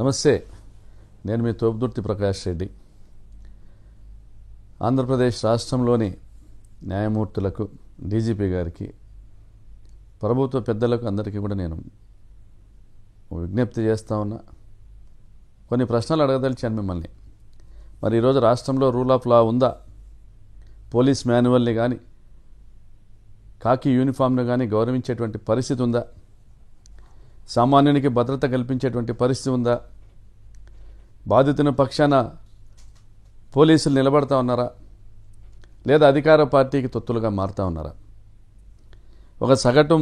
నమస్తే, నేను మీ తోపుదుర్తి ప్రకాష్ రెడ్డి. ఆంధ్రప్రదేశ్ రాష్ట్రంలోని న్యాయమూర్తులకు, డీజీపీ గారికి, ప్రభుత్వ పెద్దలకు అందరికీ కూడా నేను విజ్ఞప్తి చేస్తా ఉన్నా. కొన్ని ప్రశ్నలు అడగదలిచాను మిమ్మల్ని. మరి ఈరోజు రాష్ట్రంలో రూల్ ఆఫ్ లా ఉందా? పోలీస్ మాన్యువల్ని కానీ, కాకి యూనిఫామ్ను కానీ గౌరవించేటువంటి పరిస్థితి ఉందా? సామాన్యునికి భద్రత కల్పించేటువంటి పరిస్థితి ఉందా? బాధితుని పక్షాన పోలీసులు నిలబడతా ఉన్నారా, లేదా అధికార పార్టీకి తొత్తులుగా మారుతూ ఉన్నారా? ఒక సగటు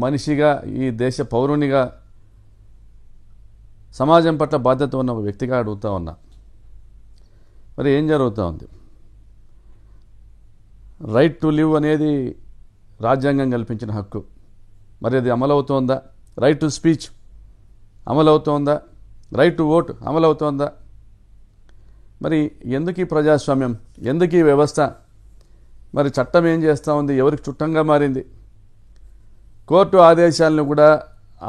మనిషిగా, ఈ దేశ పౌరునిగా, సమాజం పట్ల బాధ్యత ఉన్న ఒక వ్యక్తిగా అడుగుతూ ఉన్నా. మరి ఏం జరుగుతూ ఉంది? రైట్ టు లివ్ అనేది రాజ్యాంగం కల్పించిన హక్కు. మరి అది అమలవుతోందా? రైట్ టు స్పీచ్ అమలవుతోందా? రైట్ టు ఓట్ అమలవుతోందా? మరి ఎందుకు ఈ ప్రజాస్వామ్యం, ఎందుకు ఈ వ్యవస్థ? మరి చట్టం ఏం చేస్తూ ఉంది? ఎవరికి చుట్టంగా మారింది? కోర్టు ఆదేశాలను కూడా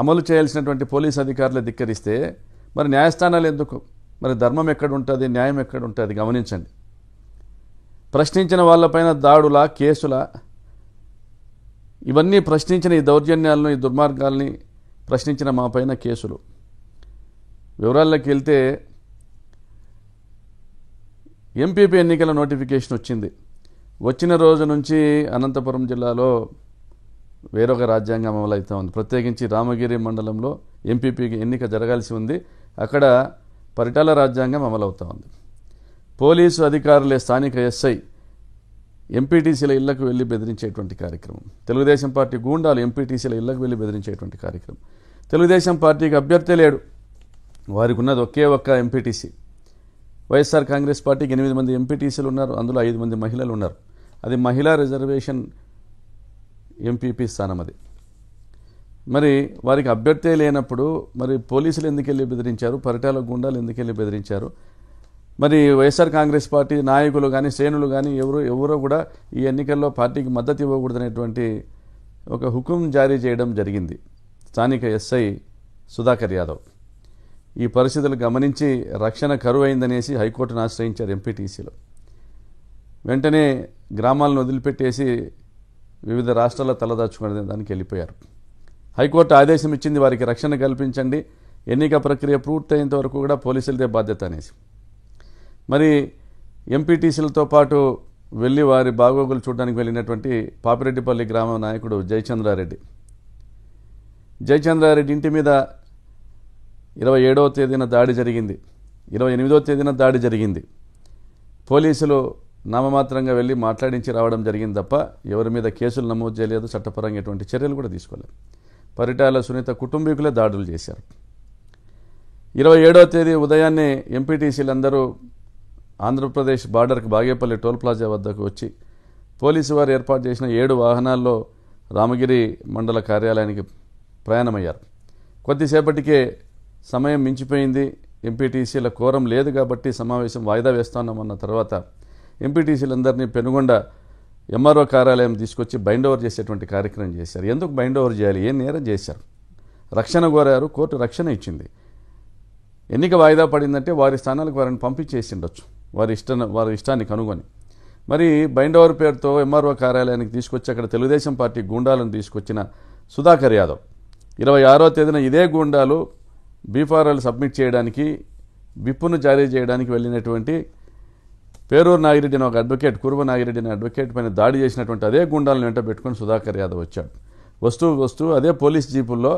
అమలు చేయాల్సినటువంటి పోలీస్ అధికారులు ధిక్కరిస్తే మరి న్యాయస్థానాలు ఎందుకు? మరి ధర్మం ఎక్కడ ఉంటుంది, న్యాయం ఎక్కడ ఉంటుంది? గమనించండి. ప్రశ్నించిన వాళ్ళపైన దాడులా, కేసులా, ఇవన్నీ ప్రశ్నించిన ఈ దౌర్జన్యాలను, ఈ దుర్మార్గాల్ని ప్రశ్నించిన మా పైన కేసులు. వివరాల్లోకి వెళ్తే ఎంపీపీ ఎన్నికల నోటిఫికేషన్ వచ్చింది. వచ్చిన రోజు నుంచి అనంతపురం జిల్లాలో వేరొక రాజ్యాంగం అమలవుతూ ఉంది. ప్రత్యేకించి రామగిరి మండలంలో ఎంపీపీకి ఎన్నిక జరగాల్సి ఉంది. అక్కడ పరిటాల రాజ్యాంగం అమలవుతూ ఉంది. పోలీసు అధికారులే స్థానిక ఎస్ఐ ఎంపీటీసీల ఇళ్లకు వెళ్ళి బెదిరించేటువంటి కార్యక్రమం. తెలుగుదేశం పార్టీ గూండాలు ఎంపీటీసీల ఇళ్లకు వెళ్ళి బెదిరించేటువంటి కార్యక్రమం. తెలుగుదేశం పార్టీకి అభ్యర్థి లేడు, వారికి ఉన్నది ఒకే ఒక్క ఎంపీటీసీ. వైఎస్ఆర్ కాంగ్రెస్ పార్టీకి 8 మంది ఎంపీటీసీలు ఉన్నారు, అందులో 5 మంది మహిళలు ఉన్నారు. అది మహిళా రిజర్వేషన్ ఎంపీపీ స్థానం. అది మరి వారికి అభ్యర్థి లేనప్పుడు మరి పోలీసులు ఎందుకు వెళ్ళి బెదిరించారు? పరిటాల గుండాలు ఎందుకు వెళ్ళి బెదిరించారు? మరి వైఎస్ఆర్ కాంగ్రెస్ పార్టీ నాయకులు కానీ, శ్రేణులు కానీ ఎవరో కూడా ఈ ఎన్నికల్లో పార్టీకి మద్దతు ఇవ్వకూడదనేటువంటి ఒక హుకుం జారీ చేయడం జరిగింది స్థానిక ఎస్ఐ సుధాకర్ యాదవ్. ఈ పరిస్థితులు గమనించి రక్షణ కరువు అయిందనేసి హైకోర్టును ఆశ్రయించారు ఎంపీటీసీలు. వెంటనే గ్రామాలను వదిలిపెట్టేసి వివిధ రాష్ట్రాల్లో తలదాచుకునే దానికి వెళ్ళిపోయారు. హైకోర్టు ఆదేశం ఇచ్చింది, వారికి రక్షణ కల్పించండి, ఎన్నిక ప్రక్రియ పూర్తయ్యేంత వరకు కూడా పోలీసులదే బాధ్యత అనేసి. మరి ఎంపీటీసీలతో పాటు వెళ్ళి వారి బాగోగులు చూడడానికి వెళ్ళినటువంటి పాపిరెడ్డిపల్లి గ్రామ నాయకుడు జయచంద్రారెడ్డి ఇంటి మీద 27వ తేదీన దాడి జరిగింది, 28వ తేదీన దాడి జరిగింది. పోలీసులు నామమాత్రంగా వెళ్ళి మాట్లాడించి రావడం జరిగింది తప్ప ఎవరి మీద కేసులు నమోదు చేయలేదు, చట్టపరంగా ఎటువంటి చర్యలు కూడా తీసుకోలేదు. పరిటాల సునీత కుటుంబీకులే దాడులు చేశారు. 27వ తేదీ ఉదయాన్నే ఎంపీటీసీలందరూ ఆంధ్రప్రదేశ్ బార్డర్కి బాగేపల్లి టోల్ ప్లాజా వద్దకు వచ్చి పోలీసు వారు ఏర్పాటు చేసిన 7 వాహనాల్లో రామగిరి మండల కార్యాలయానికి ప్రయాణమయ్యారు. కొద్దిసేపటికే సమయం మించిపోయింది, ఎంపీటీసీల కోరం లేదు కాబట్టి సమావేశం వాయిదా వేస్తున్నామన్న తర్వాత ఎంపీటీసీలందరినీ పెనుగొండ ఎంఆర్ఓ కార్యాలయం తీసుకొచ్చి బైండ్ ఓవర్ చేసేటువంటి కార్యక్రమం చేశారు. ఎందుకు బైండ్ ఓవర్ చేయాలి? ఏం నేరం చేశారు? రక్షణ కోరారు, కోర్టు రక్షణ ఇచ్చింది. ఎన్నిక వాయిదా పడిందంటే వారి స్థానాలకు వారిని పంపించేసి ఉండొచ్చు, వారి ఇష్టాన్ని కనుగొని. మరి బైండ్ ఓవర్ పేరుతో ఎంఆర్ఓ కార్యాలయానికి తీసుకొచ్చి అక్కడ తెలుగుదేశం పార్టీ గూండాలను తీసుకొచ్చిన సుధాకర్ యాదవ్ 26వ తేదీన ఇదే గూండాలు బీఫారాలు సబ్మిట్ చేయడానికి, విప్పును జారీ చేయడానికి వెళ్ళినటువంటి పేరూరు నాగిరెడ్డి అని ఒక అడ్వకేట్, కురువ నాగిరెడ్డి అనే అడ్వకేట్ పైన దాడి చేసినటువంటి అదే గుండాలను వెంట పెట్టుకుని సుధాకర్ యాదవ్ వచ్చాడు. వస్తూ అదే పోలీస్ జీపుల్లో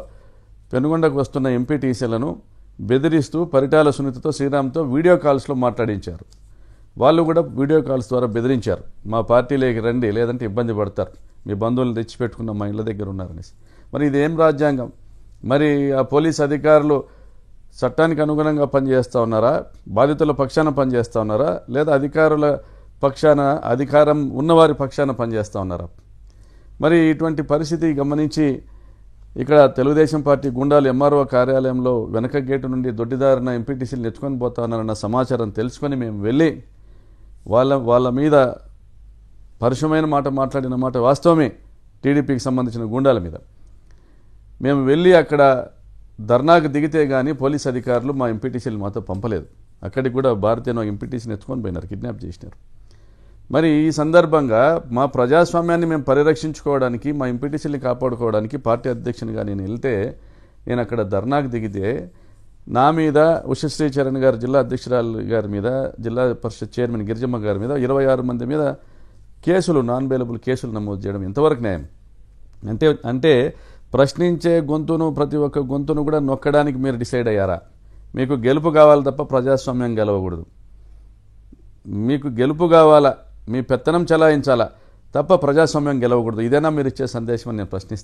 పెనుగొండకు వస్తున్న ఎంపీటీసీలను బెదిరిస్తూ పరిటాల సునీతతో, శ్రీరామ్తో వీడియో కాల్స్లో మాట్లాడించారు. వాళ్ళు కూడా వీడియో కాల్స్ ద్వారా బెదిరించారు, మా పార్టీలోకి రండి లేదంటే ఇబ్బంది పడతారు, మీ బంధువులను తెచ్చిపెట్టుకున్న మా ఇళ్ళ దగ్గర ఉన్నారనేసి. మరి ఇదేం రాజ్యాంగం? మరి ఆ పోలీస్ అధికారులు చట్టానికి అనుగుణంగా పనిచేస్తూ ఉన్నారా, బాధితుల పక్షాన పనిచేస్తూ ఉన్నారా, లేదా అధికారుల పక్షాన, అధికారం ఉన్నవారి పక్షాన పనిచేస్తూ ఉన్నారా? మరి ఇటువంటి పరిస్థితి గమనించి ఇక్కడ తెలుగుదేశం పార్టీ గుండాలు ఎంఆర్ఓ కార్యాలయంలో వెనక గేటు నుండి దొడ్డిదారిన ఎంపీటీసీలు నెచ్చుకొని పోతా ఉన్నారన్న సమాచారం తెలుసుకొని మేము వెళ్ళి వాళ్ళ మీద పరుషమైన మాట మాట్లాడిన మాట వాస్తవమే. టీడీపీకి సంబంధించిన గుండాల మీద మేము వెళ్ళి అక్కడ ధర్నాకు దిగితే కానీ పోలీస్ అధికారులు మా ఎంపీటీసీలు మాతో పంపలేదు. అక్కడికి కూడా భారతీయ ఎంపీటీసీని ఎత్తుకొని పోయినారు, కిడ్నాప్ చేసినారు. మరి ఈ సందర్భంగా మా ప్రజాస్వామ్యాన్ని మేము పరిరక్షించుకోవడానికి, మా ఎంపీటీసీని కాపాడుకోవడానికి పార్టీ అధ్యక్షునిగా నేను వెళ్తే, నేను అక్కడ ధర్నాకు దిగితే నా మీద ఉషశ్రీ చరణ్ గారు, జిల్లా అధ్యక్షురాలు గారి మీద, జిల్లా పరిషత్ చైర్మన్ గిరిజమ్మ గారి మీద 26 మంది మీద కేసులు, నాన్ బెయిలబుల్ కేసులు నమోదు చేయడం ఎంతవరకు న్యాయం? అంటే ప్రశ్నించే గొంతును, ప్రతి ఒక్క గొంతును కూడా నొక్కడానికి మీరు డిసైడ్ అయ్యారా? మీకు గెలుపు కావాలి తప్ప ప్రజాస్వామ్యం గెలవకూడదు. మీకు గెలుపు కావాలా, మీ పెత్తనం చెలాయించాలా తప్ప ప్రజాస్వామ్యం గెలవకూడదు. ఇదేనా మీరు ఇచ్చే సందేశం అని నేను ప్రశ్నిస్తాను.